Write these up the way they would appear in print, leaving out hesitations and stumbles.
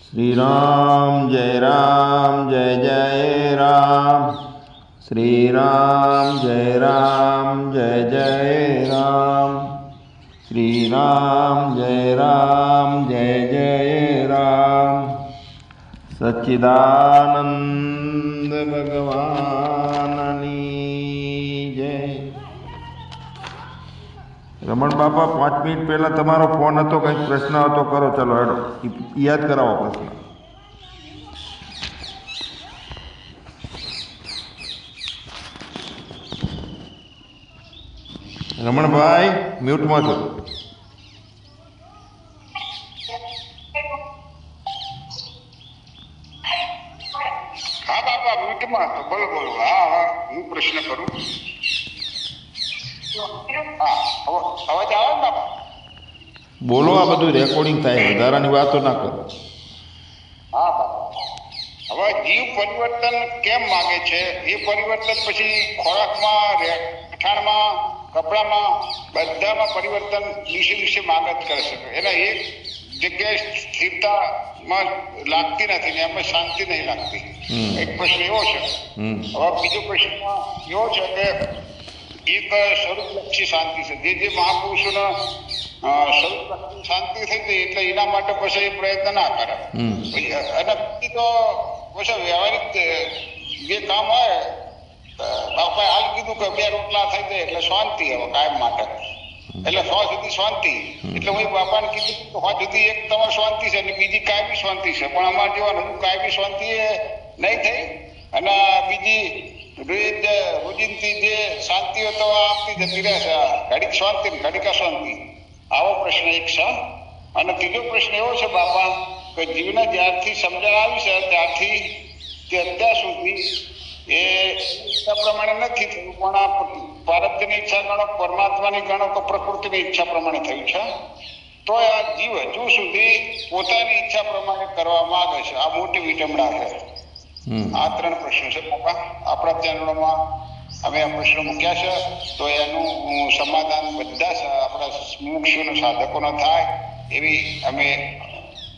श्री राम जय जय राम। श्री राम जय जय राम। श्री राम जय राम। सच्चिदानंद भगवाननी जय। रमण बापा 5 मिनिट पहला तमारो फोन હતો, કંઈક પ્રશ્ન હતો, કરો ચાલો હેડો યાદ કરાવો પ્રશ્ન। રમણભાઈ મ્યુટમાં છો। હા બાપા મ્યુટમાં તો બોલો બોલો। હા હું પ્રશ્ન કરું। હા અવાજ આવે ને બાપા? બોલો, આ બધું રેકોર્ડિંગ થાય, વધારાની વાતો ના કરો। હા બાપા, હવે જીવ પરિવર્તન કેમ માંગે છે? એ પરિવર્તન પછી ખોરાકમાં, રહેઠાણમાં, કપડામાં, બધામાં પરિવર્તન દિવસે દિવસે માંગત કરે છે। એના એક જગ્યાએ સ્થિરતામાં લાગતી નથી ને એમાં શાંતિ નહીં લાગતી। એક પ્રશ્ન એવો છે। હવે બીજો પ્રશ્ન એવો છે કે એક સ્વરૂપલક્ષી શાંતિ છે, જે મહાપુરુષોના સ્વરૂપલક્ષી શાંતિ થઈ ગઈ એટલે એના માટે પછી પ્રયત્ન ના કરે। અને બીજી તો પછી વ્યવહારિક જે કામ હોય, બાપાએ હાલ કીધું કે 2 રોટલા થઈ જાય એટલે શાંતિ, હવે કાયમ માટે એટલે 100 સુધી શાંતિ। એટલે હું બાપાને કીધું કે 100 સુધી એક તમારે શાંતિ છે અને બીજી કાયમી શાંતિ છે, પણ અમારે જેવાનું કાયમી શાંતિ એ નહીં થઈ અને બીજી રોજિંદી જે શાંતિઓ તો આપતી જતી રહે છે, ઘડીક શાંતિ ઘડીક અશાંતિ। આવો પ્રશ્ન એક છે। અને ત્રીજો પ્રશ્ન એવો છે બાપા કે જીવને જ્યારથી સમજણ આવી છે ત્યારથી તે અત્યાર સુધી એ ઈચ્છા પ્રમાણે નથી થયું, પણ આ પ્રારબ્ધની ઈચ્છા ગણો, પરમાત્માની ગણો કે પ્રકૃતિની ઈચ્છા પ્રમાણે થયું છે, તો આ જીવ હજુ સુધી પોતાની ઈચ્છા પ્રમાણે કરવા માંગે છે। આ મોટી વિટંબણા છે। આ 3 પ્રશ્નો છે બાપા આપણા ચેનલોમાં અમે આ પ્રશ્નો મૂક્યા છે, તો એનું સમાધાન બધા આપણા મુક્ષોનો સાધકોનો થાય એવી અમે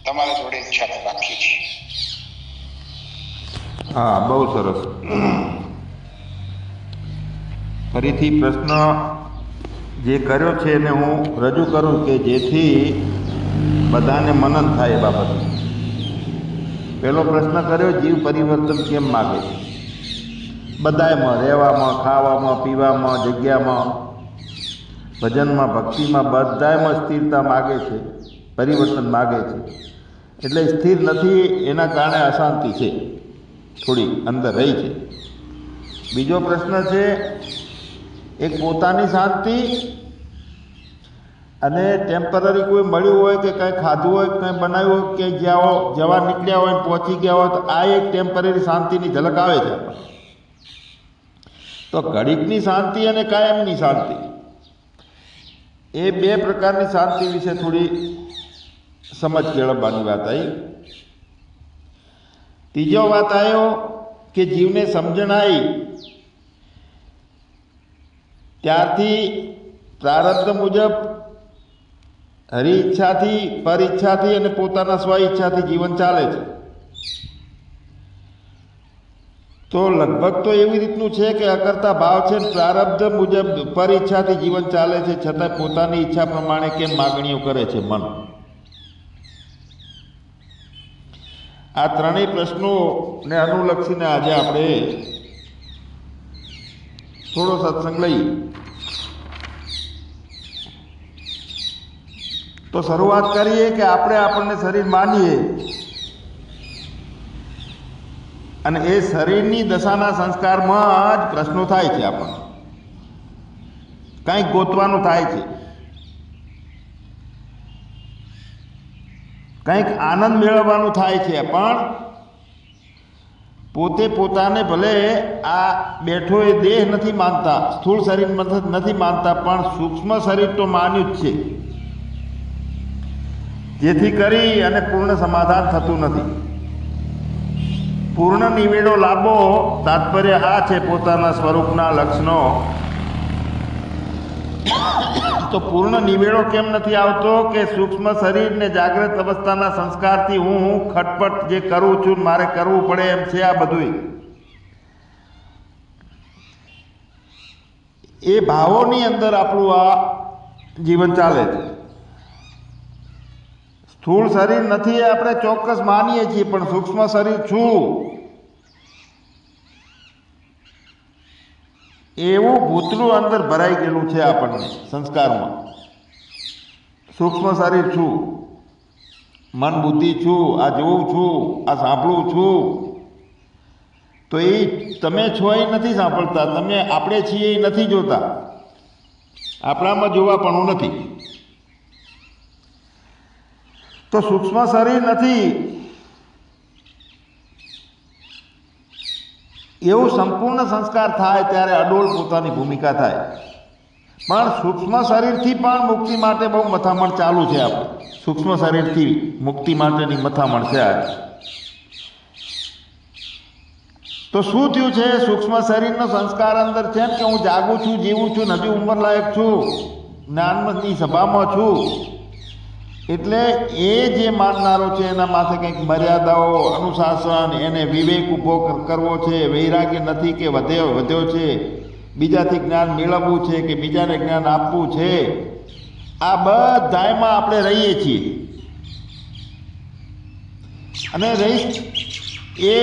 તમારા જોડે ઈચ્છા રાખીએ છીએ। હા, બહુ સરસ। ફરીથી પ્રશ્ન જે કર્યો છે એને હું રજૂ કરું કે જેથી બધાને મનન થાય એ બાબત। પહેલો પ્રશ્ન કર્યો, જીવ પરિવર્તન કેમ માગે છે? બધાયમાં, રહેવામાં, ખાવામાં, પીવામાં, જગ્યામાં, ભજનમાં, ભક્તિમાં, બધાયમાં સ્થિરતા માગે છે, પરિવર્તન માગે છે। એટલે સ્થિર નથી એના કારણે અશાંતિ છે, થોડી અંદર રહી છે। બીજો પ્રશ્ન છે, એક પોતાની શાંતિ અને ટેમ્પરરી કોઈ મળ્યું હોય કે કંઈ ખાધું હોય, કંઈ બનાવ્યું હોય, કે જવા નીકળ્યા હોય, પહોંચી ગયા હોય, તો આ એક ટેમ્પરરી શાંતિની ઝલક આવે છે। તો ઘડીકની શાંતિ અને કાયમની શાંતિ, એ 2 પ્રકારની શાંતિ વિશે થોડી સમજ કેળવવાની વાત આવી। ત્રીજો વાત આવ્યો કે જીવને સમજણ આવી ત્યારથી પ્રારબ્ધ મુજબ હરિ ઈચ્છાથી, પર ઈચ્છાથી અને પોતાના સ્વ ઈચ્છાથી જીવન ચાલે છે। તો લગભગ તો એવી રીતનું છે કે અકર્તા ભાવ છે, પ્રારબ્ધ મુજબ પર ઈચ્છાથી જીવન ચાલે છે, છતાં પોતાની ઈચ્છા પ્રમાણે કેમ માગણીઓ કરે છે મન? આ 3 પ્રશ્નોને અનુલક્ષીને આજે આપણે થોડો સત્સંગ લઈએ। તો શરૂઆત કરીએ કે આપણને શરીર માનીએ અને એ શરીરની દશાના સંસ્કારમાં જ પ્રશ્નો થાય છે। આપણને કંઈક ગોતવાનું થાય છે, કંઈક આનંદ મેળવવાનું થાય છે, પણ પોતે પોતાને ભલે આ બેઠો એ દેહ નથી માનતા, સ્થૂળ શરીર નથી માનતા, પણ સૂક્ષ્મ શરીર તો માન્યું જ છે, જેથી કરી અને પૂર્ણ સમાધાન થતું નથી। પૂર્ણ નિવેડો લાભો તાત્પર્ય આ છે, પોતાના સ્વરૂપના લક્ષણો તો પૂર્ણ નિવેડો કેમ નથી આવતો કે સૂક્ષ્મ શરીર ને જાગ્રત અવસ્થાના સંસ્કારથી હું ખટપટ જે કરું છું મારે કરવું પડે એમ છે આ બધું એ ભાવોની અંદર આપણું આ જીવન ચાલે છે. સ્થૂળ શરીર નથી એ આપણે ચોક્કસ માનીએ છીએ, પણ સૂક્ષ્મ શરીર છું એવું ભૂતલું અંદર ભરાઈ ગયેલું છે આપણને સંસ્કારમાં. સૂક્ષ્મ શરીર છું, મન બુદ્ધિ છું, આ જોઉં છું, આ સાંભળું છું. તો એ તમે છો એ નથી સાંભળતા, તમે આપણે છીએ એ નથી જોતા, આપણામાં જોવાપણું નથી. તો સૂક્ષ્મ શરીર નથી એવું સંપૂર્ણ સંસ્કાર થાય ત્યારે અડોળ પોતાની ભૂમિકા થાય. પણ સૂક્ષ્મ શરીરથી પણ મુક્તિ માટે બહુ મથામણ ચાલુ છે. આપણે સૂક્ષ્મ શરીરથી મુક્તિ માટેની મથામણ છે આ. તો શું થયું છે? સૂક્ષ્મ શરીરનો સંસ્કાર અંદર છે કે હું જાગું છું, જીવું છું, હજુ ઉંમરલાયક છું, જ્ઞાનની સભામાં છું. એટલે એ જે માનનારો છે એના માથે કંઈક મર્યાદાઓ, અનુશાસન, એને વિવેક ઊભો કરવો છે, વૈરાગ્ય નથી કે વધ્યો છે, બીજાથી જ્ઞાન મેળવવું છે કે બીજાને જ્ઞાન આપવું છે, આ બધામાં આપણે રહીએ છીએ. અને એ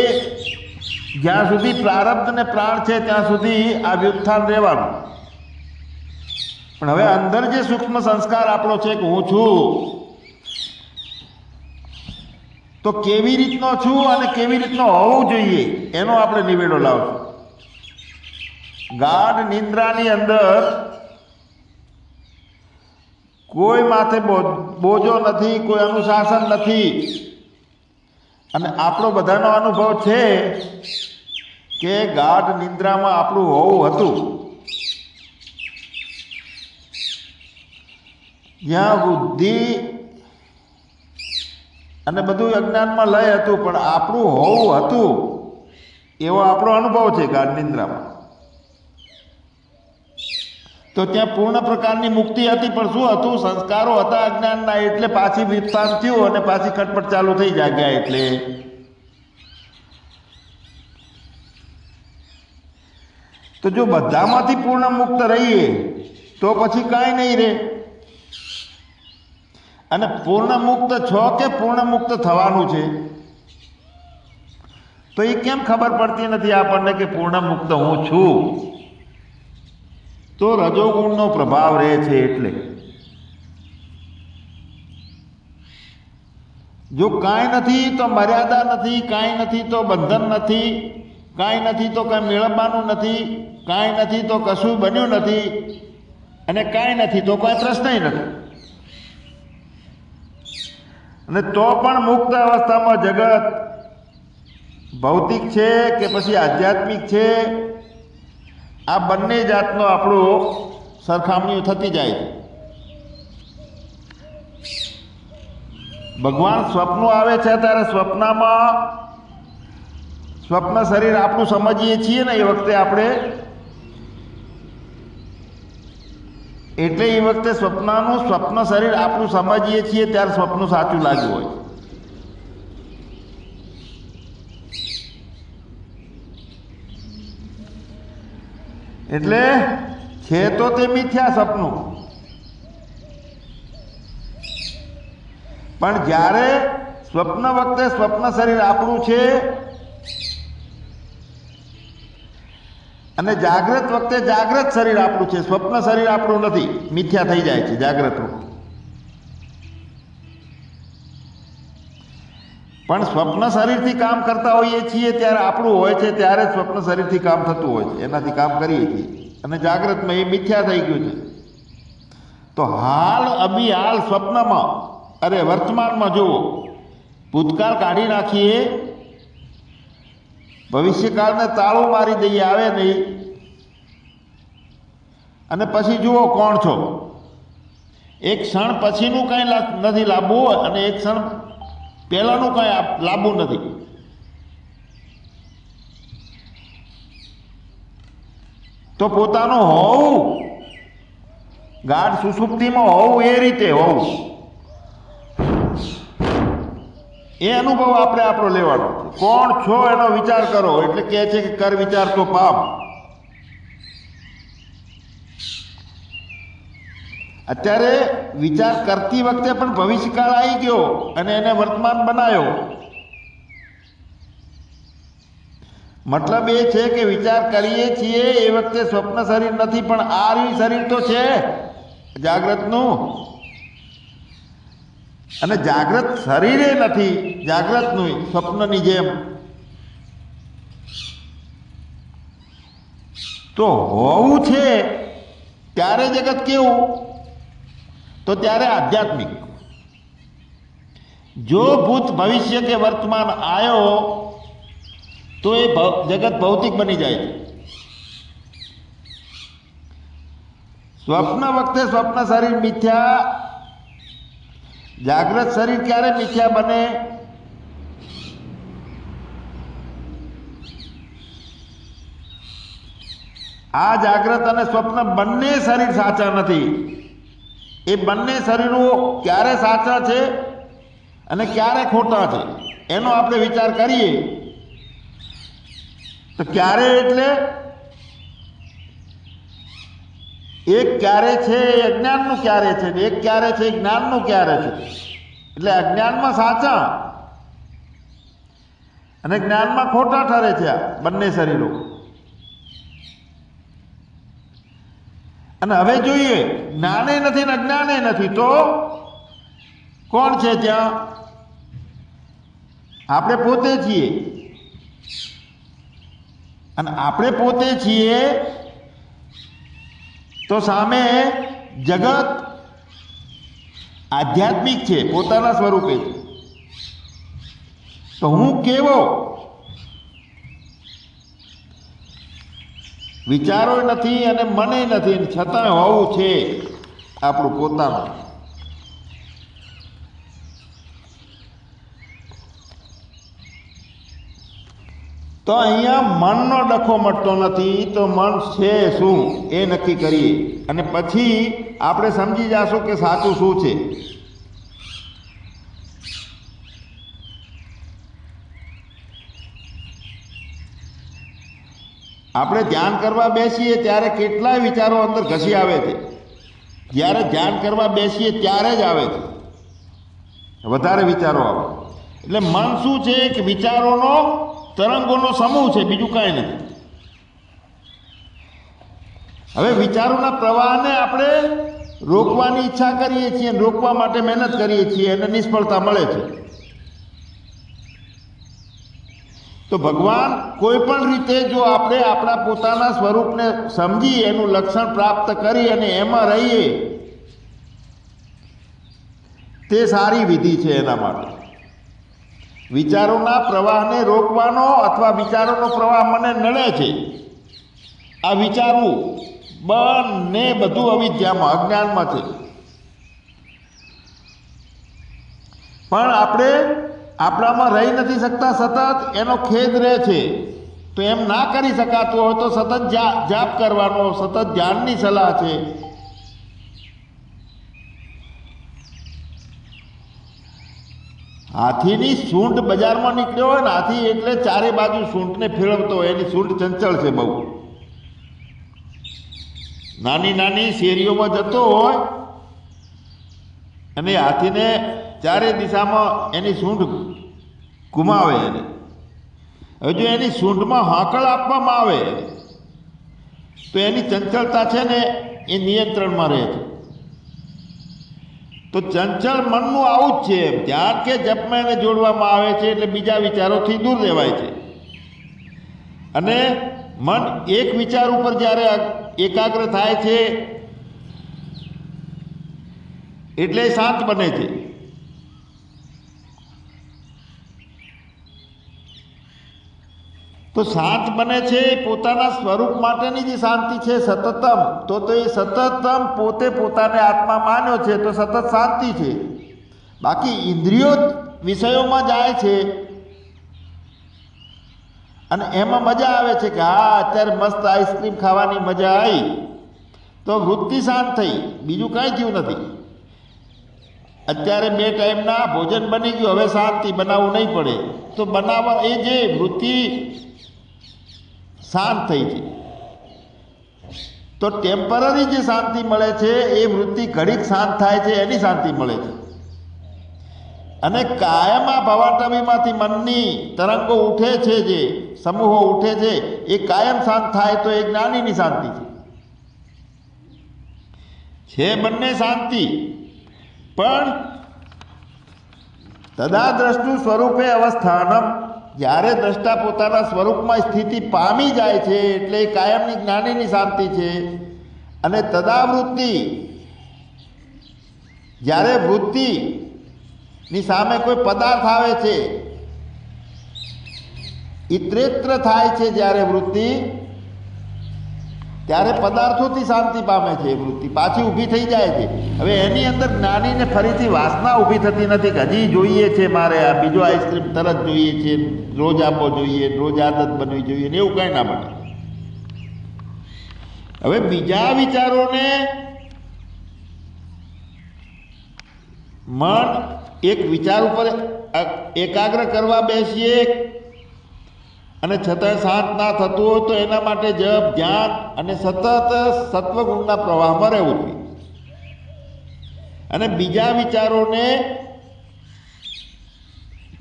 જ્યાં સુધી પ્રારબ્ધ ને પ્રાણ છે ત્યાં સુધી આ વ્યુત્થાન રહેવાનું. પણ હવે અંદર જે સૂક્ષ્મ સંસ્કાર આપણો છે કે હું છું, તો કેવી રીતનો છું અને કેવી રીતનો હોવું જોઈએ એનો આપણે નિવેડો લાવશું. ગાઢ નિંદ્રાની અંદર કોઈ માથે બોજો નથી, કોઈ અનુશાસન નથી. અને આપણો બધાનો અનુભવ છે કે ગાઢ નિંદ્રામાં આપણું હોવું હતું. જ્યાં બુદ્ધિ અને બધું અજ્ઞાનમાં લય હતું, પણ આપણું હોવું હતું એવો આપણો અનુભવ છે ગાઢ નિંદ્રામાં. તો ત્યાં પૂર્ણ પ્રકારની મુક્તિ હતી, પણ શું હતું? સંસ્કારો હતા અજ્ઞાનના, એટલે પાછી વિસ્તાર થયું અને પાછી ખટપટ ચાલુ થઈ જાગ્યા. એટલે તો જો બધામાંથી પૂર્ણ મુક્ત રહીએ તો પછી કાંઈ નહીં રહે. અને પૂર્ણ મુક્ત છો કે પૂર્ણ મુક્ત થવાનું છે, તો એ કેમ ખબર પડતી નથી આપણને કે પૂર્ણ મુક્ત હું છું? તો રજોગુણનો પ્રભાવ રહે છે. એટલે જો કાંઈ નથી તો મર્યાદા નથી, કાંઈ નથી તો બંધન નથી, કાંઈ નથી તો કાંઈ મેળવવાનું નથી, કાંઈ નથી તો કશું બન્યું નથી, અને કાંઈ નથી તો કોઈ પ્રશ્નય નથી. અને તો પણ મુક્ત અવસ્થામાં જગત ભૌતિક છે કે પછી આધ્યાત્મિક છે, આ બંને જાતનો આપણો સરખામણીઓ થતી જાય છે. ભગવાન સ્વપ્નો આવે છે ત્યારે સ્વપ્ન શરીર આપણું સમજીએ છીએ ને એ વખતે આપણે, એટલે એ વખતે સ્વપ્ન શરીર આપણું સમજીએ છીએ ત્યારે સ્વપ્ન સાચું લાગ્યું હોય. એટલે છે તો તે મિથ્યા સપનું. પણ જ્યારે સ્વપ્ન વખતે સ્વપ્ન શરીર આપણું છે અને જાગ્રત વખતે જાગ્રત શરીર આપણું છે, સ્વપ્ન શરીર આપણું નથી, મિથ્યા થઈ જાય છે જાગ્રત વખતે. પણ સ્વપ્ન શરીરથી કામ કરતા હોઈએ છીએ ત્યારે આપણું હોય છે, ત્યારે સ્વપ્ન શરીરથી કામ થતું હોય છે, એનાથી કામ કરીએ છીએ. અને જાગ્રતમાં એ મિથ્યા થઈ ગયું છે. તો હાલ સ્વપ્નમાં, અરે વર્તમાનમાં જુઓ, ભૂતકાળ કાઢી નાખીએ, ભવિષ્યકાળને તાળું મારી દઈએ, આવે નહીં, અને પછી જુઓ કોણ છો. એક ક્ષણ પછીનું કંઈ નથી લાવવું અને એક ક્ષણ પહેલાંનું કંઈ લાવવું નથી. તો પોતાનું હોવું ગાઢ સુષુપ્તિમાં હોવું એ રીતે હોવું, એ અનુભવ આપણે આપણો લેવાનો છે. કોણ છો એનો વિચાર કરો, એટલે કહે છે કે કર વિચાર તો પાપ. અત્યારે વિચાર કરતી વખતે પણ ભવિષ્યકાળ આવી ગયો અને એને વર્તમાન બનાવ્યો. મતલબ એ છે કે વિચાર કરીએ છીએ એ વખતે સ્વપ્ન શરીર નથી, પણ આ શરીર તો છે જાગ્રતનું, અને જાગ્રત શરીરે નથી જાગ્રતનું, સ્વપ્નની જેમ. તો હોવું છે ત્યારે જગત કેવું? તો ત્યારે આધ્યાત્મિક. જો ભૂત ભવિષ્ય કે વર્તમાન આવ્યો તો એ જગત ભૌતિક બની જાય છે. સ્વપ્ન વખતે સ્વપ્ન શરીર મિથ્યા, જાગ્રત શરીર ક્યારે મિથ્યા બને? આ જાગ્રત અને સ્વપ્ન બંને શરીર સાચા નથી. એ બંને શરીરો ક્યારે સાચા છે અને ક્યારે ખોટા છે એનો આપણે વિચાર કરીએ તો ક્યારે એટલે એક ક્યારે છે એ અજ્ઞાનનું ક્યારે છે, એક ક્યારે છે એ જ્ઞાનનું ક્યારે છે. એટલે અજ્ઞાનમાં સાચા અને જ્ઞાનમાં ખોટા ઠરે છે આ બંને શરીરો. અને હવે જોઈએ, જ્ઞાને નથી ને અજ્ઞાને નથી, તો કોણ છે ત્યાં? આપણે પોતે છીએ. અને આપણે પોતે છીએ તો સામે જગત આધ્યાત્મિક છે, પોતાના સ્વરૂપે છે. તો હું કેવો? વિચારો નથી અને મને નથી, છતાં હોવું છે આપણું પોતાનું. તો અહીંયા મનનો ડખો મટતો નથી. તો મન છે શું એ નક્કી કરીએ અને પછી આપણે સમજી જાશું કે સાચું શું છે. આપણે ધ્યાન કરવા બેસીએ ત્યારે કેટલાય વિચારો અંદર ઘસી આવે છે. જ્યારે ધ્યાન કરવા બેસીએ ત્યારે જ આવે છે, વધારે વિચારો આવે. એટલે મન શું છે કે વિચારોનો, તરંગોનો સમૂહ છે, બીજું કાંઈ નથી. હવે વિચારોના પ્રવાહને આપણે રોકવાની ઈચ્છા કરીએ છીએ, રોકવા માટે મહેનત કરીએ છીએ અને નિષ્ફળતા મળે છે. તો ભગવાન કોઈ પણ રીતે જો આપણે આપણા પોતાના સ્વરૂપને સમજી એનું લક્ષણ પ્રાપ્ત કરી અને એમાં રહીએ, તે સારી વિધિ છે એના માટે. વિચારોના પ્રવાહને રોકવાનો અથવા વિચારોનો પ્રવાહ મને નડે છે, આ વિચારવું બંને બધું અવિદ્યામાં, અજ્ઞાનમાં છે. પણ આપણે આપણામાં રહી નથી શકતા, સતત એનો ખેદ રહે છે. તો એમ ના કરી શકાતું હોય તો સતત જાપ કરવાનો, સતત ધ્યાનની સલાહ છે. હાથીની સૂંઢ બજારમાં નીકળ્યો હોય ને, હાથી એટલે ચારે બાજુ સૂંઢને ફેરવતો હોય, એની સૂંઢ ચંચળ છે બહુ. નાની નાની શેરીઓમાં જતો હોય અને હાથીને ચારે દિશામાં એની સૂંઢ ઘુમાવે એને. હવે જો એની સૂંઢમાં હાંકળ આપવામાં આવે તો એની ચંચળતા છે ને એ નિયંત્રણમાં રહે છે. તો ચંચળ મનનું આવું જ છે. ધ્યાન કે જપમાં એને જોડવામાં આવે છે એટલે બીજા વિચારોથી દૂર રહેવાય છે. અને મન એક વિચાર ઉપર જ્યારે એકાગ્ર થાય છે એટલે શાંત બને છે. તો શાંત બને છે પોતાના સ્વરૂપ માટેની જે શાંતિ છે, સતતમ. તો એ સતતમ પોતે પોતાને આત્મા માન્યો છે તો સતત શાંતિ છે. બાકી ઇન્દ્રિયો વિષયોમાં જાય છે અને એમાં મજા આવે છે કે હા અત્યારે મસ્ત આઈસ્ક્રીમ ખાવાની મજા આવી, તો વૃત્તિ શાંત થઈ, બીજું કાંઈ થયું નથી. અત્યારે 2 ટાઈમના ભોજન બની ગયું, હવે શાંતિ, બનાવવું નહીં પડે. તો બનાવવા એ જે વૃત્તિ શાંત થઈ છે. તો ટેમ્પરરી જે શાંતિ મળે છે એ વૃત્તિ ઘડીક શાંત થાય છે એની શાંતિ મળે છે. અને કાયમ આ ભવાટવીમાંથી મનની તરંગો ઉઠે છે, જે સમૂહો ઉઠે છે એ કાયમ શાંત થાય તો એ જ્ઞાનીની શાંતિ છે. બંને શાંતિ, પણ તદા દ્રષ્ટુ સ્વરૂપે અવસ્થાનમ, જ્યારે દ્રષ્ટા પોતાના સ્વરૂપમાં સ્થિતિ પામી જાય છે એટલે એ કાયમની જ્ઞાનીની શાંતિ છે. અને તદા વૃત્તિ, જ્યારે વૃત્તિની સામે કોઈ પદાર્થ આવે છે, ઇત્રેત્ર થાય છે જ્યારે વૃત્તિ, ત્યારે પદાર્થોથી શાંતિ પામે છે. એ વૃત્તિ પાછી ઊભી થઈ જાય છે. હવે એની અંદર જ્ઞાનીને ફરીથી વાસના ઊભી થતી નથી કે હજી જોઈએ છે, મારે આ બીજો આઈસ્ક્રીમ તરત જોઈએ છે, રોજ આપવો જોઈએ, રોજ આદત બનવી જોઈએ ને એવું કાંઈ ના બને. હવે બીજા વિચારોને મન એક વિચાર ઉપર એકાગ્ર કરવા બેસીએ અને છતાં શાંત ના થતું હોય તો એના માટે જપ, ધ્યાન અને સતત સત્વગુણના પ્રવાહમાં રહેવું જોઈએ. અને બીજા વિચારોને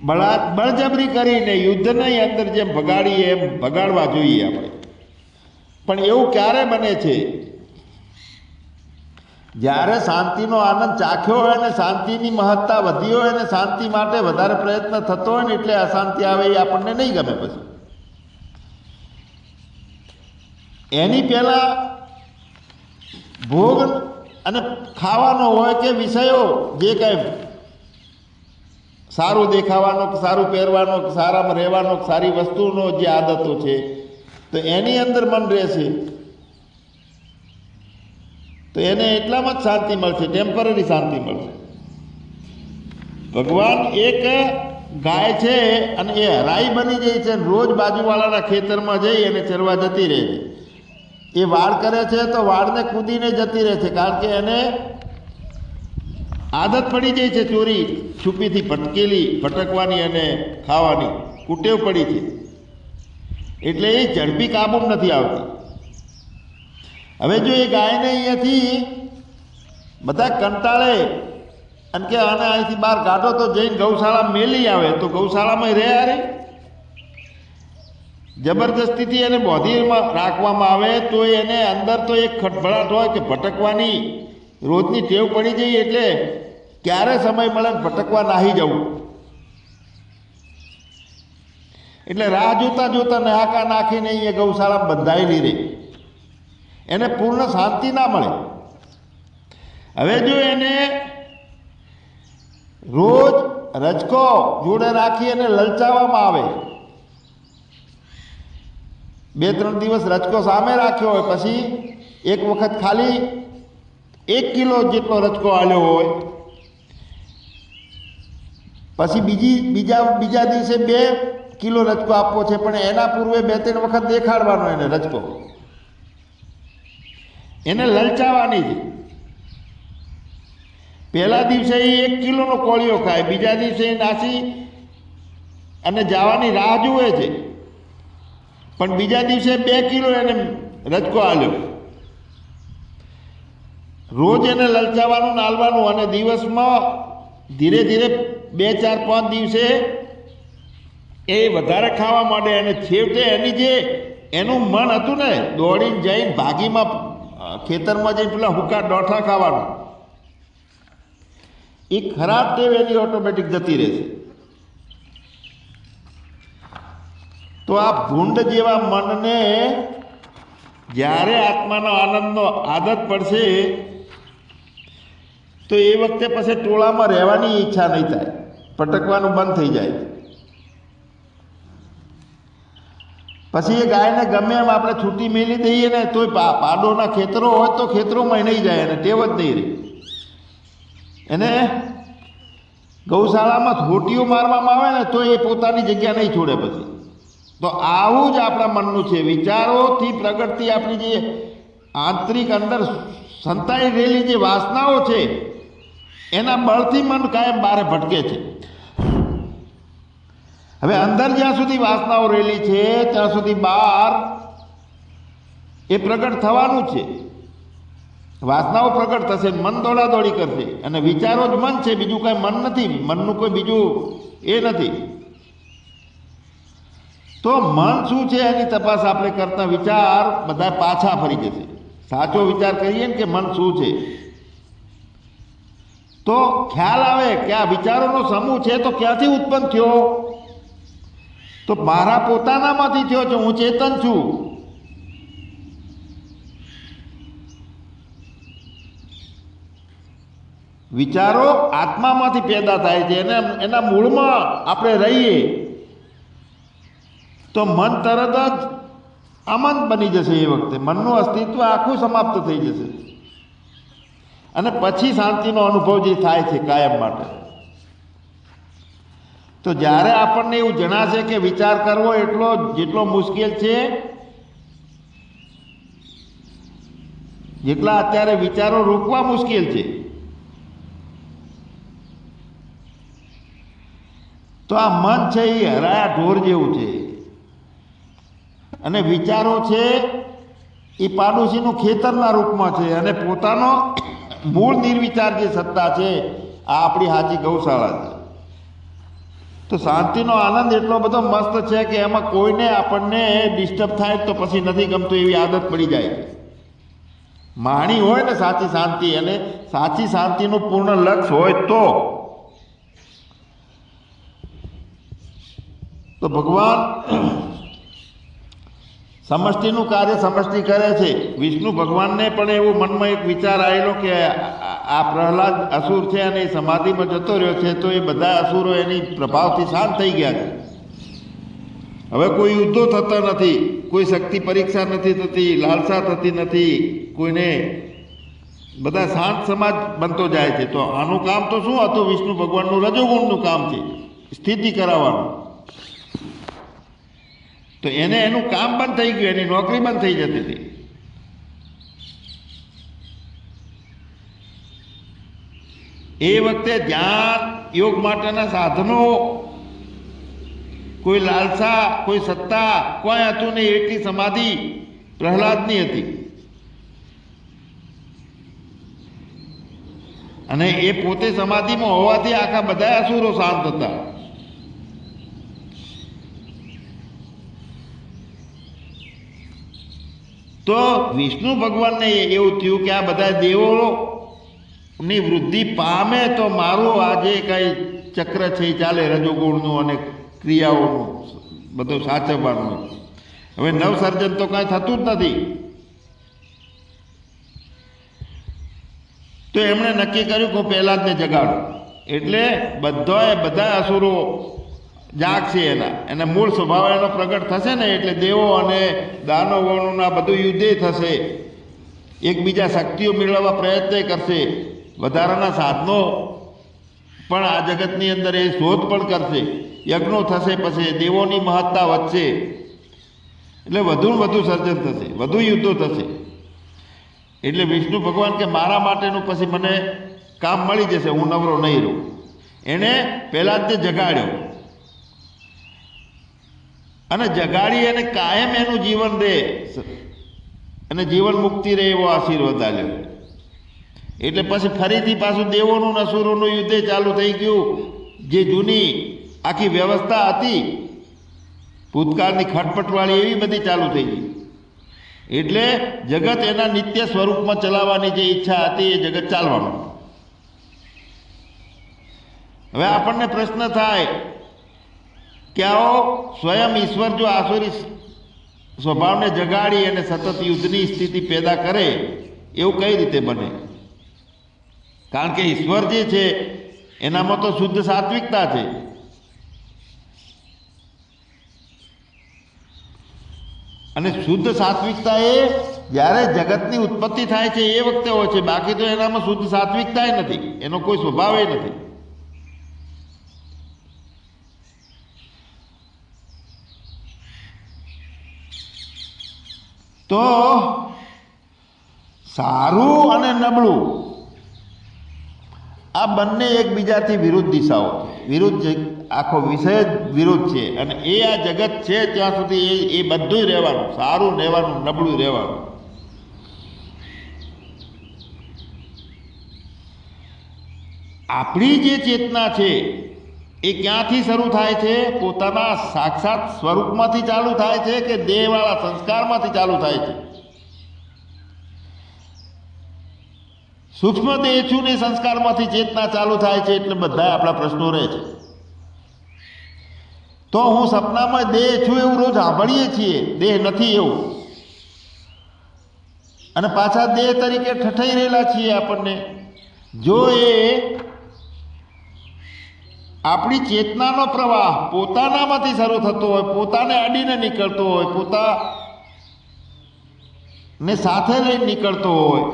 બળજબરી કરીને યુદ્ધની અંદર જેમ ભગાડીએ એમ ભગાડવા જોઈએ આપણે. પણ એવું ક્યારે બને છે? જ્યારે શાંતિનો આનંદ ચાખ્યો હોય ને શાંતિની મહત્તા વધી હોય અને શાંતિ માટે વધારે પ્રયત્ન થતો હોય ને એટલે અશાંતિ આવે એ આપણને નહીં ગમે. પછી એની પહેલાં ભોગ અને ખાવાનો હોય કે વિષયો, જે કાંઈ સારું દેખાવાનો, સારું પહેરવાનો, સારામાં રહેવાનો, સારી વસ્તુનો જે આદતો છે તો એની અંદર મન રહેશે તો એને એટલામાં જ શાંતિ મળશે, ટેમ્પરરી શાંતિ મળશે. ભગવાન એક ગાય છે અને એ હરાઈ બની જાય છે, રોજ બાજુવાળાના ખેતરમાં જઈ અને ચરવા જતી રહે છે. એ વાડ કરે છે તો વાડને કૂદીને જતી રહે છે, કારણ કે એને આદત પડી જાય છે ચોરી છુપીથી ભટકવાની અને ખાવાની કુટેવ પડી છે, એટલે એ ઝડપી કાબૂ નથી આવતી. હવે જો એ ગાયને અહીંયાથી બધા કંટાળે અને કે આને અહીંથી બહાર કાઢો તો જઈને ગૌશાળા મેલી આવે તો ગૌશાળામાં રહે રે, જબરદસ્તીથી એને બોધીમાં રાખવામાં આવે તો એને અંદર તો એક ખટભળાટ હોય કે ભટકવાની રોજની ટેવ પડી જઈ એટલે ક્યારે સમય મળે ભટકવા નાહી જવું. એટલે રાહ જોતા જોતા નાકા નાખીને અહીંયા ગૌશાળા બંધાયેલી રહે, એને પૂર્ણ શાંતિ ના મળે. હવે જો એને રોજ રજકો જોડે રાખી અને લલચાવવામાં આવે, 2-3 દિવસ રજકો સામે રાખ્યો હોય, પછી એક વખત ખાલી 1 કિલો જેટલો રજકો આલ્યો હોય, પછી બીજા દિવસે 2 કિલો રજકો આપવો છે, પણ એના પૂર્વે 2-3 વખત દેખાડવાનો એને રજકો, એને લલચાવવાની છે. પહેલા દિવસે એ 1 કિલોનો કોળિયો ખાય, બીજા દિવસે એ નાસી અને જવાની રાહ જુએ છે, પણ બીજા દિવસે 2 કિલો એને રજકો આલ્યો. રોજ એને લલચાવવાનું નાલવાનું અને દિવસમાં ધીરે ધીરે 2-4-5 દિવસે એ વધારે ખાવા માંડે અને છેવટે એનું મન હતું ને દોડીને જઈને ભાગીમાં ખેતરમાં જઈને પેલા હુકા ડોઠા ખાવાનું, એ ખરાબ ટેવ એની ઓટોમેટિક જતી રહેશે. તો આ ભૂંડ જેવા મનને જ્યારે આત્માનો આનંદનો આદત પડશે તો એ વખતે પછી ટોળામાં રહેવાની ઈચ્છા નહીં થાય, ભટકવાનું બંધ થઈ જાય. પછી એ ગાયને ગમે એમ આપણે છૂટી મેલી દઈએ ને તોય પાડોના ખેતરો હોય તો ખેતરોમાં નહીં જાય, અને ટેવ જ નહીં રહે. એને ગૌશાળામાં હોટીઓ મારવામાં આવે ને તો એ પોતાની જગ્યા નહીં છોડે. પછી તો આવું જ આપણા મનનું છે. વિચારોથી પ્રગટતી આપણી જે આંતરિક અંદર સંતાઈ રહેલી જે વાસનાઓ છે એના બળથી મન કાયમ બારે ભટકે છે. હવે અંદર જ્યાં સુધી વાસનાઓ રહેલી છે ત્યાં સુધી બહાર એ પ્રગટ થવાનું છે. વાસનાઓ પ્રગટ થશે, મન દોડાદોડી કરશે, અને વિચારો જ મન છે, બીજું કાંઈ મન નથી, મનનું કોઈ બીજું એ નથી. તો મન શું છે એની તપાસ આપણે કરતા વિચાર બધા પાછા ફરી જશે. સાચો વિચાર કરીએ ને કે મન શું છે, તો ખ્યાલ આવે કે આ વિચારોનો સમૂહ છે તો ક્યાંથી ઉત્પન્ન થયો? તો મારા પોતાનામાંથી થયો છે, હું ચેતન છું. વિચારો આત્મામાંથી પેદા થાય છે અને એના મૂળમાં આપણે રહીએ તો મન તરત જ અમન બની જશે. એ વખતે મનનું અસ્તિત્વ આખું સમાપ્ત થઈ જશે અને પછી શાંતિનો અનુભવ જે થાય છે કાયમ માટે. તો જ્યારે આપણને એવું જણાશે કે વિચાર કરવો જેટલો મુશ્કેલ છે, જેટલા અત્યારે વિચારો રોકવા મુશ્કેલ છે, તો આ મન છે એ હરાયા ઢોર જેવું છે. અને વિચારો છે એ પાડોશીનું ખેતરના રૂપમાં છે અને પોતાનો મૂળ નિર્વિચાર જે સત્તા છે આ આપણી સાચી ગૌશાળા છે. તો શાંતિનો આનંદ એટલો બધો મસ્ત છે કે એમાં કોઈને આપણને ડિસ્ટર્બ થાય તો પછી નથી ગમતું એવી આદત પડી જાય છે. માણી હોય ને સાચી શાંતિ, અને સાચી શાંતિનું પૂર્ણ લક્ષ્ય હોય તો ભગવાન સમષ્ટિનું કાર્ય સમષ્ટિ કરે છે. વિષ્ણુ ભગવાનને પણ એવું મનમાં એક વિચાર આવેલો કે આ પ્રહલાદ અસુર છે અને એ સમાધિમાં જતો રહ્યો છે, તો એ બધા અસુરો એની પ્રભાવથી શાંત થઈ ગયા છે. હવે કોઈ યુદ્ધો થતા નથી, કોઈ શક્તિ પરીક્ષા નથી થતી, લાલસા થતી નથી કોઈને, બધા શાંત સમાજ બનતો જાય છે. તો આનું કામ તો શું હતું? વિષ્ણુ ભગવાનનું રજોગુણનું કામ છે, સ્થિતિ કરાવવાનું. તો એને એનું કામ બંધ થઈ ગયું, એની નોકરી બંધ થઈ જતી હતી. એ વખતે ધ્યાન યોગ માટેના સાધનો, કોઈ લાલસા, કોઈ સત્તા, કોઈ હતું નહીં. એટલી સમાધિ પ્રહલાદની હતી. અને એ પોતે સમાધિમાં હોવાથી આખા બધા અસુરો શાંત હતા. તો વિષ્ણુ ભગવાનને એવું થયું કે આ બધા દેવોની વૃદ્ધિ પામે તો મારું આ જે કંઈ ચક્ર છે એ ચાલે, રજોગુણનું અને ક્રિયાઓનું બધું સાચવવાનું. હવે નવસર્જન તો કાંઈ થતું જ નથી. તો એમણે નક્કી કર્યું કે પહેલાં જ ને જગાડું. એટલે બધા અસુરો જાગશે, એના મૂળ સ્વભાવ એનો પ્રગટ થશે ને, એટલે દેવો અને દાનવોનું આ બધું યુદ્ધે થશે. એકબીજા શક્તિઓ મેળવવા પ્રયત્ન કરશે. વધારાના સાધનો પણ આ જગતની અંદર એ શોધ પણ કરશે. યજ્ઞો થશે, પછી દેવોની મહત્તા વધશે, એટલે વધુ વધુ સર્જન થશે, વધુ યુદ્ધો થશે. એટલે વિષ્ણુ ભગવાન કે મારા માટેનું પછી મને કામ મળી જશે, હું નવરો નહીં રહું. એણે પહેલાં જ તે જગાડ્યો અને જગાડી અને કાયમ એનું જીવન દે અને જીવન મુક્તિ રહે એવો આશીર્વાદ આપ્યો. એટલે પછી ફરીથી પાછું દેવોનું અસુરોનું યુદ્ધ ચાલુ થઈ ગયું. જે જૂની આખી વ્યવસ્થા હતી ભૂતકાળની ખટપટવાળી, એવી બધી ચાલુ થઈ ગઈ. એટલે જગત એના નિત્ય સ્વરૂપમાં ચલાવવાની જે ઈચ્છા હતી એ જગત ચાલવાનું. હવે આપણને પ્રશ્ન થાય કે આવો સ્વયં ઈશ્વર જો આસુરી સ્વભાવને જગાડી અને સતત યુદ્ધની સ્થિતિ પેદા કરે એવું કઈ રીતે બને? કારણ કે ઈશ્વર જે છે એનામાં તો શુદ્ધ સાત્વિકતા છે. અને શુદ્ધ સાત્વિકતા એ જ્યારે જગતની ઉત્પત્તિ થાય છે એ વખતે હોય છે, બાકી તો એનામાં શુદ્ધ સાત્વિકતા નથી, એનો કોઈ સ્વભાવ નથી. તો સારું અને નબળું આ બંને એકબીજાથી વિરુદ્ધ દિશાઓ છે, વિરુદ્ધ આખો વિષય જ વિરુદ્ધ છે. અને એ આ જગત છે ત્યાં સુધી એ બધું રહેવાનું, સારું રહેવાનું, નબળું રહેવાનું. આપણી જે ચેતના છે એ ક્યાંથી શરૂ થાય છે? પોતાના સાક્ષાત સ્વરૂપમાંથી ચાલુ થાય છે કે દેહવાળા સંસ્કારમાંથી ચાલુ થાય છે? સૂક્ષ્મ દેહ છું ને સંસ્કારમાંથી ચેતના ચાલુ થાય છે. એટલે બધા આપણા પ્રશ્નો રહે છે. તો હું સપનામાં દેહ છું એવું રોજ સાંભળીએ છીએ, દેહ નથી એવું, અને પાછા દેહ તરીકે ઠઠાઈ રહેલા છીએ આપણને. જો એ આપણી ચેતનાનો પ્રવાહ પોતાનામાંથી શરૂ થતો હોય, પોતાને અડીને નીકળતો હોય, પોતાને સાથે લઈને નીકળતો હોય,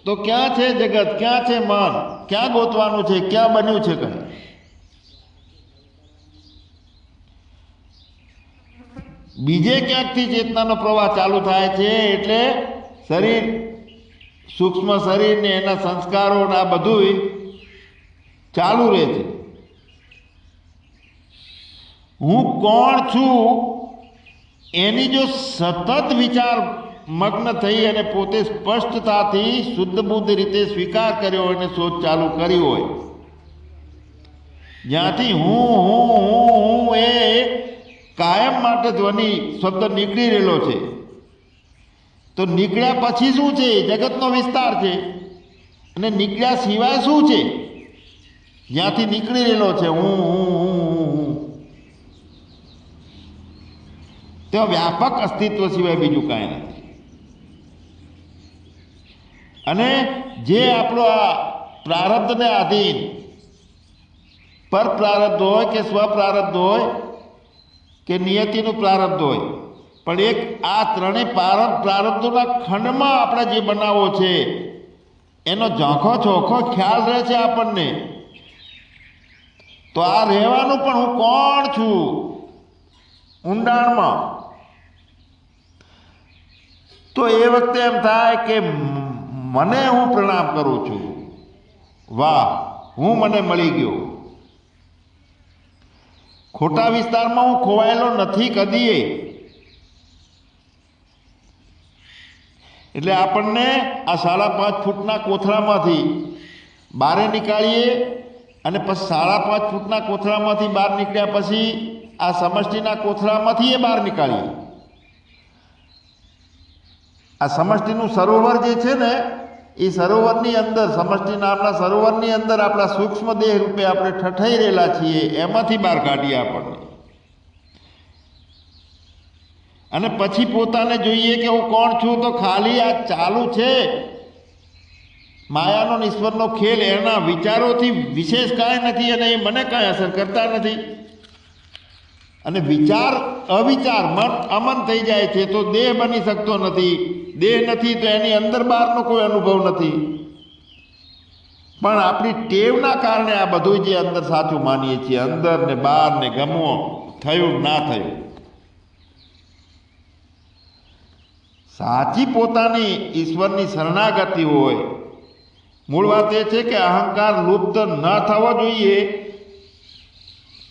તો ક્યાં છે જગત, ક્યાં છે મન, ક્યાં ગોતવાનું છે, ક્યાં બન્યું છે કંઈ? બીજે ક્યાંકથી ચેતનાનો પ્રવાહ ચાલુ થાય છે. એટલે શરીર, સૂક્ષ્મ શરીરને એના સંસ્કારો ને આ બધું ચાલુ રહે છે. હું કોણ છું એની જો સતત વિચાર મગ્ન થઈ અને પોતે સ્પષ્ટતાથી શુદ્ધ બુદ્ધ રીતે સ્વીકાર કર્યો હોય અને શોધ ચાલુ કરી હોય, જ્યાંથી હું એ કાયમ માટે ધ્વનિ શબ્દ નીકળી રહેલો છે, તો નીકળ્યા પછી શું છે? જગતનો વિસ્તાર છે. અને નીકળ્યા સિવાય શું છે? જ્યાંથી નીકળી રહેલો છે હું તે વ્યાપક અસ્તિત્વ સિવાય બીજું કાંઈ નથી. અને જે આપણો આ પ્રારબ્ધને આધીન પર પ્રારબ્ધ હોય કે સ્વપ્રારબ્ધ હોય કે નિયતિનું પ્રારબ્ધ હોય, પણ એક આ ત્રણેય પ્રારબ્ધોના ખંડમાં આપણે જે બનાવો છે એનો ઝાંખો ચોખ્ખો ખ્યાલ રહે છે આપણને. તો આ રહેવાનું પણ હું કોણ છું ઊંડાણમાં. તો એ વખતે એમ થાય કે મને હું પ્રણામ કરું છું, વાહ હું મને મળી ગયો. ખોટા વિસ્તારમાં હું ખોવાયેલો નથી કદીએ. એટલે આપણને આ 5.5 ફૂટના કોથળામાંથી બહાર નીકાળીએ, અને પછી 5.5 ફૂટના કોથળામાંથી બહાર નીકળ્યા પછી આ સમષ્ટિના કોથળામાંથી એ બહાર નીકાળીએ. આ સમષ્ટિનું સરોવર જે છે ને, એ સરોવરની અંદર, સમષ્ટિ નામના સરોવરની અંદર આપણા સૂક્ષ્મ દેહ રૂપે આપણે ઠઠાઈ રહેલા છીએ, એમાંથી બહાર કાઢીએ આપણને. અને પછી પોતાને જોઈએ કે હું કોણ છું. તો ખાલી આ ચાલુ છે માયાનો ને ઈશ્વરનો ખેલ, એના વિચારોથી વિશેષ કાંઈ નથી, અને એ મને કાંઈ અસર કરતા નથી. અને વિચાર અવિચાર મન અમન થઈ જાય છે તો દેહ બની શકતો નથી. દેહ નથી તો એની અંદર બહારનો કોઈ અનુભવ નથી. પણ આપણી ટેવના કારણે આ બધું જે અંદર સાચું માનીએ છીએ, અંદર ને બહાર ને ગમવો, થયું ના થયું. સાચી પોતાની ઈશ્વરની શરણાગતિ હોય. મૂળ વાત એ છે કે અહંકાર લુપ્ત ન થવો જોઈએ,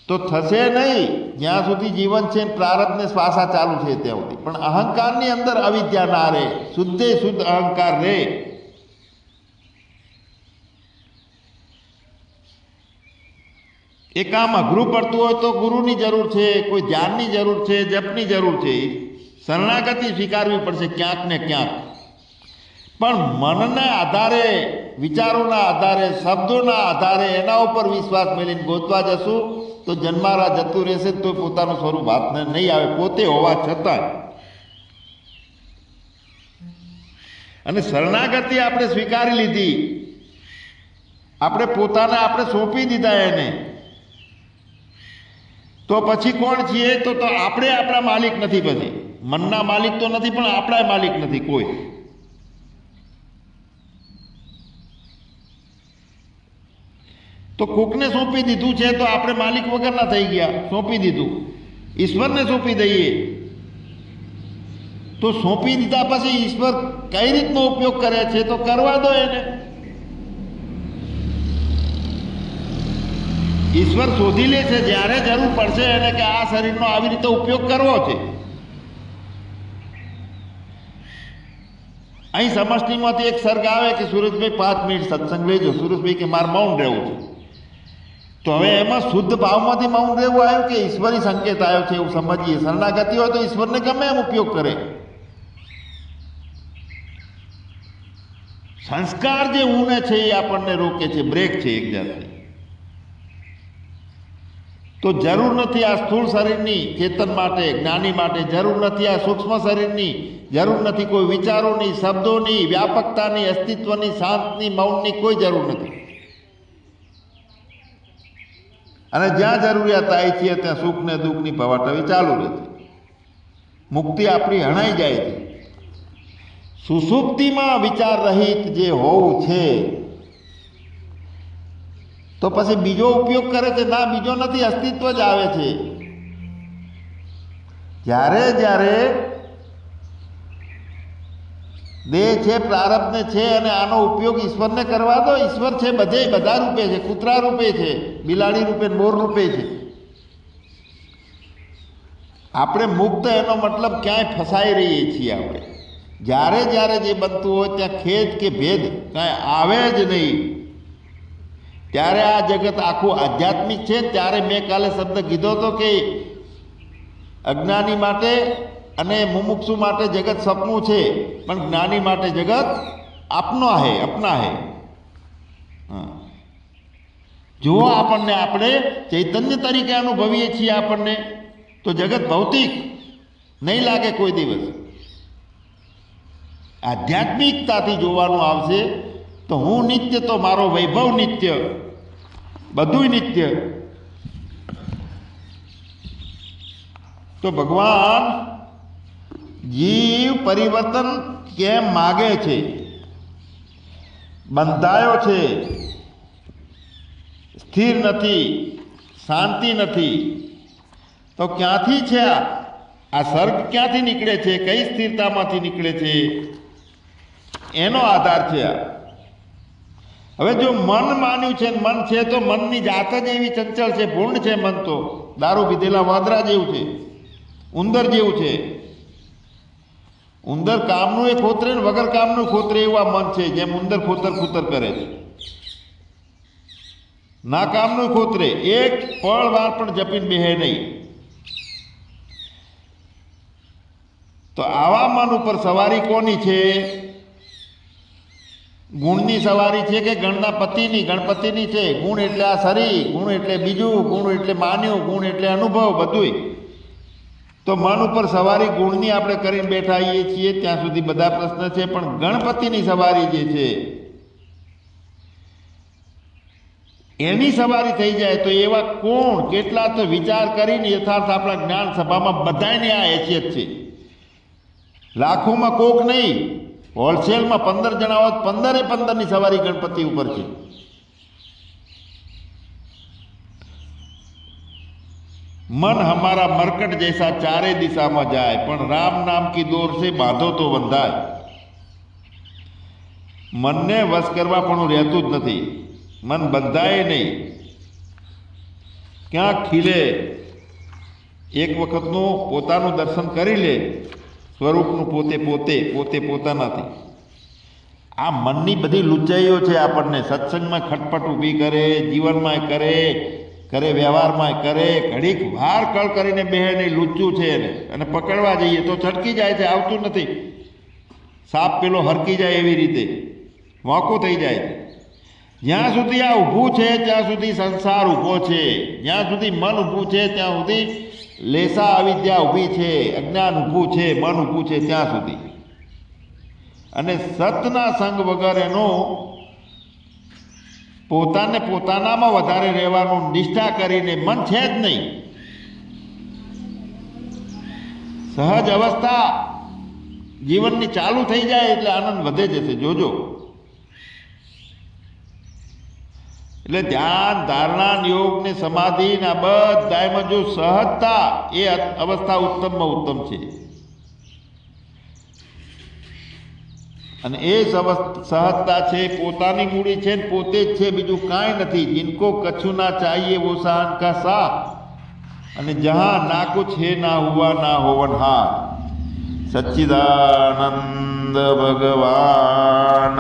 તો થશે નહીં જ્યાં સુધી જીવન છે, પ્રારબ્ધને શ્વાસા ચાલુ છે ત્યાં સુધી. પણ અહંકારની અંદર અવિદ્યા ના રહે, શુદ્ધે શુદ્ધ અહંકાર રહે. એ કામ અઘરું પડતું હોય તો ગુરુની જરૂર છે, કોઈ ધ્યાનની જરૂર છે, જપની જરૂર છે. શરણાગતિ સ્વીકારવી પડશે ક્યાંક ને ક્યાંક. પણ મનના આધારે, વિચારોના આધારે, શબ્દોના આધારે એના ઉપર વિશ્વાસ મેળવીને ગોતવા જશું તો જન્મારા જતું રહેશે, તો પોતાનું સ્વરૂપ હાથને નહીં આવે, પોતે હોવા છતાંય. અને શરણાગતિ આપણે સ્વીકારી લીધી, આપણે પોતાને આપણે સોંપી દીધા એને, તો પછી કોણ છીએ? તો આપણે આપણા માલિક નથી. પછી મનના માલિક તો નથી, પણ આપણા માલિક નથી કોઈ. તો કોકને સોંપી દીધું છે તો આપણે માલિક વગરના થઈ ગયા. સોંપી દીધું, ઈશ્વરને સોંપી દઈએ તો સોંપી દીધા પછી ઈશ્વર કઈ રીતનો ઉપયોગ કરે છે તો કરવા દો એને. ઈશ્વર શોધી લે છે જ્યારે જરૂર પડશે એને કે આ શરીરનો આવી રીતે ઉપયોગ કરવો છે. અહીં સમષ્ટિમાંથી એક સર્ગ આવે કે સુરેશભાઈ 5 મિનિટ સત્સંગ લેજો. સુરેશભાઈ કે મારે મૌન રહેવું છે. તો હવે એમાં શુદ્ધ ભાવમાંથી મૌન રહેવું આવ્યું કે ઈશ્વરી સંકેત આવ્યો છે એવું સમજીએ. શરણાગતિ હોય તો ઈશ્વરને ગમે એમ ઉપયોગ કરે. સંસ્કાર જે ઊને છે એ આપણને રોકે છે, બ્રેક છે એક જાતની. તો જરૂર નથી આ સ્થૂળ શરીરની ચેતન માટે, જ્ઞાની માટે, જરૂર નથી આ સૂક્ષ્મ શરીરની, જરૂર નથી કોઈ વિચારોની, શબ્દોની, વ્યાપકતાની, અસ્તિત્વની, શાંતની, મૌનની કોઈ જરૂર નથી. અને જ્યાં જરૂરિયાત આવી છે ત્યાં સુખ ને દુઃખની પવાટવી ચાલુ રહે છે. મુક્તિ આપણી હણાઈ જાય છે. સુષુપ્તિમાં વિચાર રહિત જે હોવું છે તો પછી બીજો ઉપયોગ કરે છે? ના, બીજો નથી, અસ્તિત્વ જ આવે છે. જ્યારે જ્યારે દેહ છે, પ્રારબ્ધને છે અને આનો ઉપયોગ ઈશ્વરને કરવા દો. ઈશ્વર છે બધે, બધા રૂપે છે. કૂતરા રૂપે છે, બિલાડી રૂપે, મોર રૂપે છે. આપણે મુક્ત એનો મતલબ ક્યાંય ફસાઈ રહીએ છીએ. આપણે જ્યારે જ્યારે જે બનતું હોય ત્યાં ખેદ કે ભેદ કાંઈ આવે જ નહીં. ત્યારે આ જગત આખું આધ્યાત્મિક છે. ત્યારે મેં કાલે શબ્દ કીધો હતો કે અજ્ઞાની માટે અને મુમુક્ષુ માટે જગત સપનું છે, પણ જ્ઞાની માટે જગત આપનો હે, અપના હે. જુઓ, આપણને આપણે ચૈતન્ય તરીકે અનુભવીએ છીએ આપણને, તો જગત ભૌતિક નહીં લાગે કોઈ દિવસ. આધ્યાત્મિકતાથી જોવાનું આવશે તો હું નિત્ય, તો મારો વૈભવ નિત્ય, બધુંય નિત્ય. તો ભગવાન જીવ પરિવર્તન કેમ માગે છે? બંધાયો છે, સ્થિર નથી, શાંતિ નથી. તો ક્યાંથી છે આ સર્ગ? ક્યાંથી નીકળે છે? કઈ સ્થિરતામાંથી નીકળે છે? એનો આધાર છે આ. હવે જો મન માન્યું છે, મન છે, તો મનની જાત જ એવી ચંચળ છે, પૂર્ણ છે. મન તો દારૂ પીધેલા વાંદરા જેવું છે, ઉંદર જેવું છે. ઉંદર કામનું એ ખોતરે ને વગર કામનું ખોતરે એવું આ મન છે. જેમ ઉંદર ખોતર ખોતર કરે છે, ના કામનું ખોતરે, એક પળ વાર પણ જપીને બેહે નહીં. તો આવા મન ઉપર સવારી કોની છે? ગુણની સવારી છે કે ગણના પતિની? ગણપતિની છે. ગુણ એટલે આ શરીર, ગુણ એટલે બીજું, ગુણ એટલે માન્યું, ગુણ એટલે અનુભવ, બધુંય. તો મન ઉપર સવારી ગુણની આપણે કરીને બેઠા આવીએ છીએ ત્યાં સુધી બધા પ્રશ્ન છે. પણ ગણપતિની સવારી જે છે એની સવારી થઈ જાય તો એવા કોણ, કેટલા તો વિચાર કરીને યથાર્થ આપણા જ્ઞાન સભામાં બધાની આ હેસિયત છે. લાખોમાં કોક નહીં, હોલસેલમાં 15 જણા હોત, 15ની સવારી ગણપતિ ઉપર છે. मन हमारा मरकट जैसा चारे दिशा में जाए, पण राम नाम की डोर से बांधो तो बंधाय. मन ने वश करवा पण रहतुं ज नथी, मन बंधाय नहीं. क्या खीले एक वखतनु पोतानुं दर्शन करी ले, स्वरूपनुं पोते पोते पोते पोतानाथी. आ मननी बधी लूंचाईओ छे आपणने सत्संगमां खटपट ऊभी करे, जीवनमां करे, करे व्यवहारमां करे, घड़ीक વાર કળ કરીને બેહે નહીં, લૂંચું છે એને. અને પકડવા જઈએ તો છટકી જાય છે, આવતું નથી. સાપ પેલો હરકી જાય એવી રીતે વાંકો થઈ જાય છે. જ્યાં સુધી આ ઊભું છે ત્યાં સુધી સંસાર ઊભો છે, જ્યાં સુધી મન ઊભું છે ત્યાં સુધી લેસા અવિદ્યા ઊભી છે, અજ્ઞાન ઊભું છે, મન ઊભું છે ત્યાં સુધી. અને સતના સંગ વગર એનો પોતાને પોતાનામાં વધારે રહેવાનું નિષ્ઠા કરીને મન છે જ નહીં. સહજ અવસ્થા જીવનની ચાલુ થઈ જાય એટલે આનંદ વધે જશે, જોજો. એટલે ધ્યાન, ધારણા, યોગ ને સમાધિ ને આ બધામાં જો સહજતા, એ અવસ્થા ઉત્તમમાં ઉત્તમ છે. અને એ સહજતા છે પોતાની મૂડી છે ને પોતે જ છે, બીજું કાંઈ નથી. જિनको કછુ ના ચાહીએ વો શાન કા સા, અને જહાં ના કુછ હે ના હુઆ ના હોવનહાર. સચ્ચિદાનંદ ભગવાન